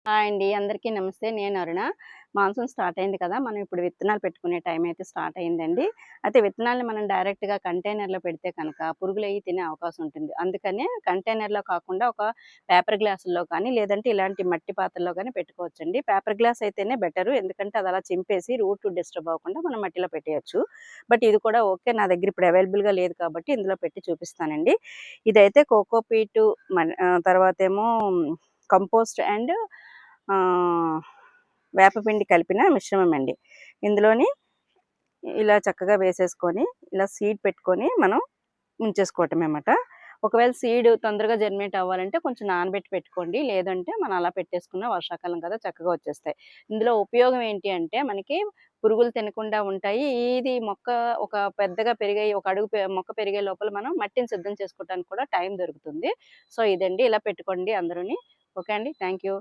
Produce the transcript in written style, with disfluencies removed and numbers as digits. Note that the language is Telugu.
హాయ్ అండి. అందరికీ నమస్తే. నేను అరుణ. మాన్సూన్ స్టార్ట్ అయింది కదా! మనం ఇప్పుడు విత్తనాలు పెట్టుకునే టైం అయితే స్టార్ట్ అయిందండి. అయితే విత్తనాల్ని మనం డైరెక్ట్‌గా కంటైనర్‌లో పెడితే కనుక పురుగులయి తినే అవకాశం ఉంటుంది. అందుకనే కంటైనర్‌లో కాకుండా ఒక పేపర్ గ్లాసుల్లో కానీ, లేదంటే ఇలాంటి మట్టి పాత్రలో గానీ పెట్టుకోవచ్చండి. పేపర్ గ్లాస్ అయితేనే బెటరు. ఎందుకంటే అది అలా చింపేసి రూట్ డిస్టర్బ్ అవ్వకుండా మనం మట్టిలో పెట్టేయొచ్చు. బట్ ఇది కూడా ఓకే. నా దగ్గర ఇప్పుడు అవైలబుల్‌గా లేదు కాబట్టి ఇందులో పెట్టి చూపిస్తానండి. ఇదైతే కోకోపీటు తర్వాతేమో కంపోస్ట్ అండ్ ఆహ్, వేపపిండి కలిపిన మిశ్రమం అండి. ఇందులోని ఇలా చక్కగా వేసేసుకొని, ఇలా సీడ్ పెట్టుకొని మనం ఉంచేసుకోవటమే మాట. ఒకవేళ సీడ్ తొందరగా జర్మినేట్ అవ్వాలంటే కొంచెం నానబెట్టి పెట్టుకోండి. లేదంటే మనం అలా పెట్టేసుకున్న వర్షాకాలం కదా చక్కగా వచ్చేస్తాయి. ఇందులో ఉపయోగం ఏంటి అంటే మనకి పురుగులు తినకుండా ఉంటాయి. ఇది మొక్క ఒక పెద్దగా పెరిగే ఒక అడుగు మొక్క పెరిగే లోపల మనం మట్టిని సిద్ధం చేసుకోవడానికి కూడా టైం దొరుకుతుంది. సో, ఇదండి ఇలా పెట్టుకోండి అందరూని. ఓకే అండి. Thank you.